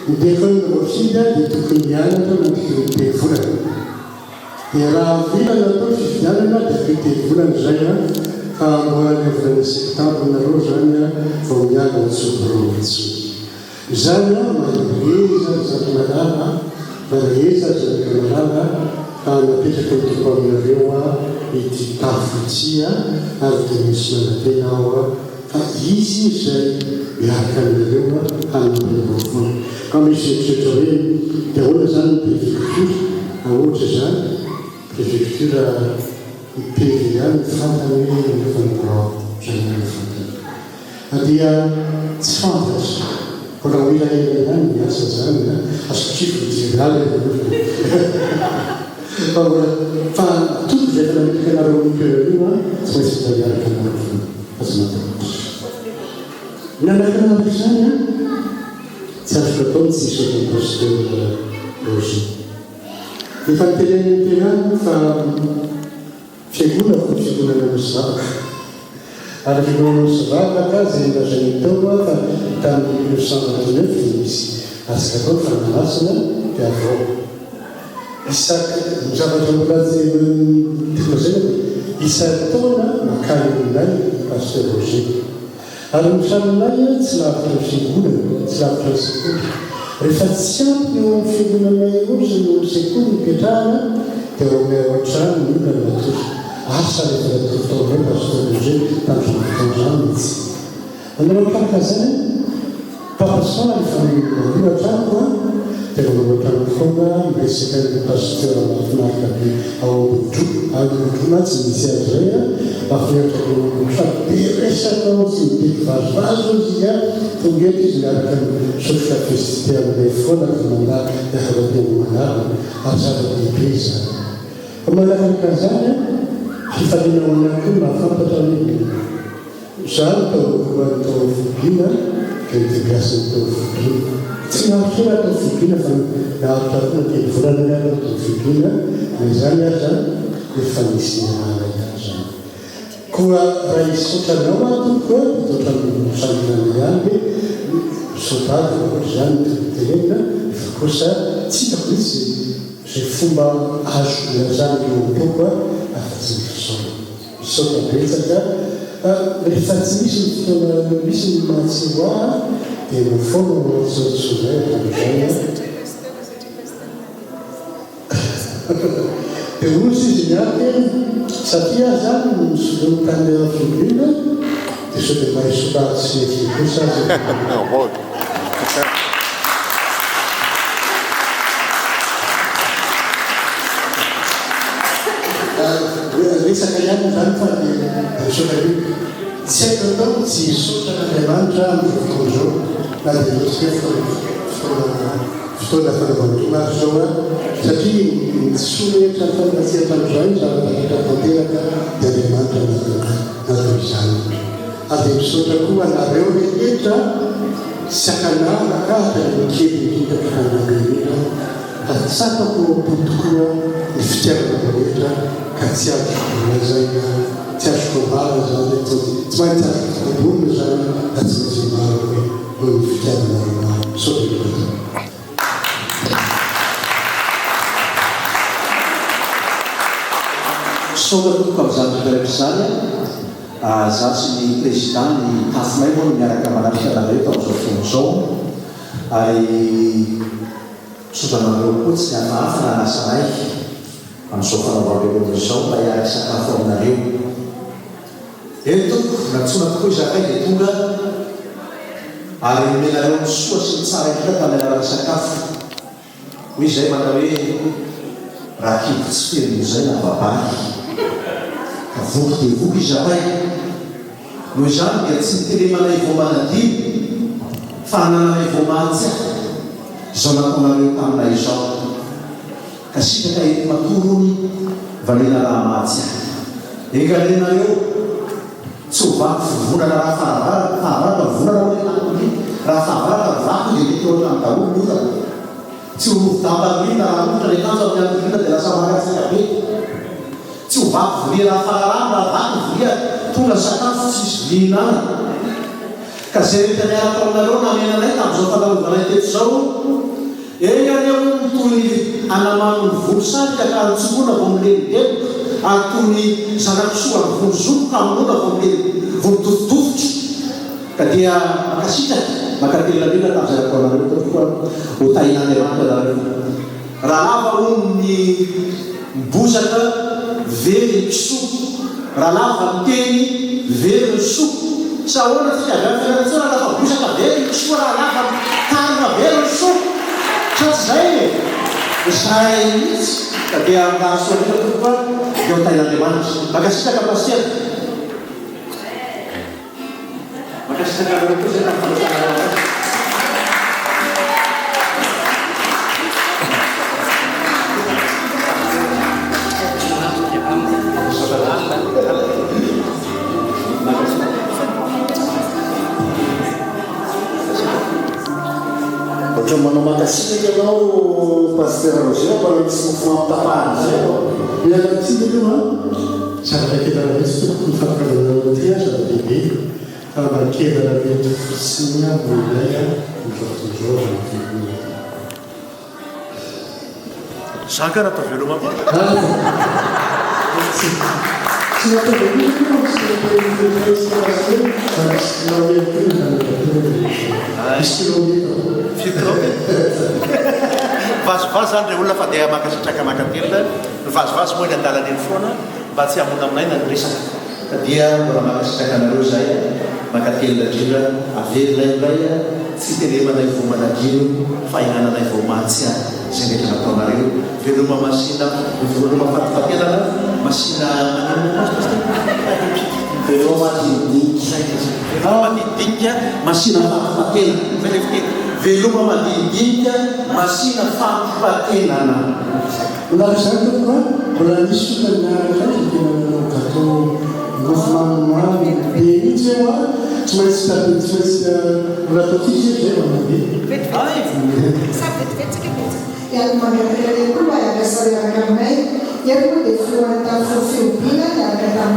Ny dia tokony mianatra manodidiny dia raha vilana atao fivianana dia fitevolana zay fa amboarany volana septambra nareo zany vao miala tsoboromitsy zany manreza zany malala manreza zany malala fa napetraka mitoko aminareo ity tafotsia ary dia misy manatena ao fa izy zay miaraka aminareo hanambarevavona ka misy eritretra hoe dia ahoana zany préfecture ohatra zany préfecture PVA fantany hoe fanao zany fantany dia tsy fantatry koa raha mila ihany miasa zany asokifo général fa toko zay fanamipika anareo mitoerana io tsy maintsy miaraka anareo azy matatra mianaraka anareo zany tsy afaka atao tsy isy imposteur logique efa niteleny tenany fa fiangonana fa fiangonana mosavaka ary fiangonana mosavaka zay lazany tao fa tamin'ny 1929 misy asika atao fanamasina dia avao isaky zavatra mbola zay teknozay isaky taona makany aminay pasteur Roger ary misaminay tsy lavitra fiangonana tsy lavitra ny sekoly rehefa tsy ampy eo amin'ny fiangonanay ozy no sekoly mipetrahana dia eo amin'ny ao-trano ny olona natory asa rehefa natory taonay pasteur Roger tamin'ny fotoandrano mihitsy anareo karaka zany papasoa rehefa milohan-trano dia manao-trano foana miresaka ny pasteur mahafinaritra be ao ambodro tsy misy azy zay mahafinaritra fa be resaka ao tsy mibeky vazovazo izy tongety izy miaraka sofika festivité aminay foana fa mandà miakabatena manarana ary zava-dehibe zany fa manakaraka zany fifalinaona koa mahafantatra hoe zany tao fobina integrasiny tao fobina tsy nahatrona atao fobina fa nahatrarona teny volana ny atao fobina na zany aza efa nisy nahana ihany zany koa raha isotranao atony koa itaotrany sanginana ihany hoe sotady ohatra zany mitelena efa kosa tsy hitako mihitsy zay fomba azo zany eo tao koa afa-tsy mifisaona misaona betsaka rehefa tsy misy ny fotoana misy ny mahatsiroa dia mifona mahatsotsoazay atam'izay dia ozy izy miaky satria zany misolontany fibina dia so dia mahay solary sy nefy kosa resaka ihany zany fa sotra io tsy haiko atao tsy isotranaandriamanitra amin'ny fotoan'izao na dia ohatsika fotoana fanaovana maro zao satria tsy rehetra fanatsiatra am'izao io zavarehetra tanteraka dia andriamanitra natao izany ary dia misotra koa anareo rehetra sy akanana ka dia mikely hitaka hananrehetra fa tsapako potokoa ny fitiavana rehetra ka tsy azo zay tsy azo kombara zany tsy maintsy azo kombona zany da tsy maintsy maro hoe ny fitiavana sotra sotra toko amin'izany toerana izany za sy ny président ny tafinay moa no miaraka manarika anareo tamin'izao fotoana zao ary sotranareo koa tsy hafahafa na nasanay amin'izao fanaovabeloana zao mba hiaraka sakafo aminareo entoko natsona tokoa izakay dia tonga ary menareo misoa sy mitsara hita tamin'ny alalana sakafo hoy izay mana hoe raha kibo tsy feno zay na babaky ka voky dia voky izakay noho izany dia tsy niteremanay voamanadimy fa hanananay voamantsy zao nataonareo taminay izao ka sitaka ety matorony valena raha matsy engalenareo tsy ho vaky fivonana raha fahavaraka vonana hoe tampony raha fahavaraka vaky dia mety ohatra amin'ny daholo ota tsy ho rovy-dambalina raha ohatra le tanjo amin'ny andrina dia lasa maratsaka be tsy ho vaky volia raha faharano raha vaky volia tonga sakafo tsy misy vihinana ka zay rehetra miaraka aminareo namenanay tamin'izao fanaovanay teto zao eny areo toy ny anamano ny volosarika ka antsimoana vo milenidelo ary toy ny zanakisoa ny volozoko ka amoana vo mitofitofitra ka dia makasitraka makatelalena tamin'izay ataonareo tokoa ho tain'Andriamanitra nareo raha lava hono ny mibozaka very ny kisoa raha lava miteny very ny soa sa ahoana tsika avy amin'ny fianarantsoa raha lafa bozaka very ny kisoa raha lava tarina very ny soa sa tsy zay zay mihitsy ka dia mirahasoanina tokoa dia ho tain'Andriamanitra makasitraka paster makasitraka nareo koa zay nafanotana ohatry manao makasitraka ianao paster Roger mbola misy mofo mampitapahana zay mialatsika io zava-kelana mihitsy tokony fampirazana ty zava-dehibe famakelana mety fotsiny amin'ilay mivatonjora zaka raha atao veloma tsy vazovazo zany re olona fa dia makasitraka makatelina vazovazo moa ny andalana eny foana mba tsy hamona aminay na ny resaka ka dia mbola makasitraka anareo zay makatelina indrindra averinay ilay tsy tenemanay vo managino fa hinananay vo matsy zay rehetra nataonareo veloma masina veloma fatifatelana masina veloma madidinika masina fatifatena zay le fiteny veloma madidinika masina fatifatenana mbola zany tokoa mbola misy sokanaraka tena gateau mofo mamimamy be mihitsy eo a tsy maintsy mbola ataotsika zay manabe yang mengenai itu banyak sekali orang ramai yang pun difuan dan filosofinya yang akan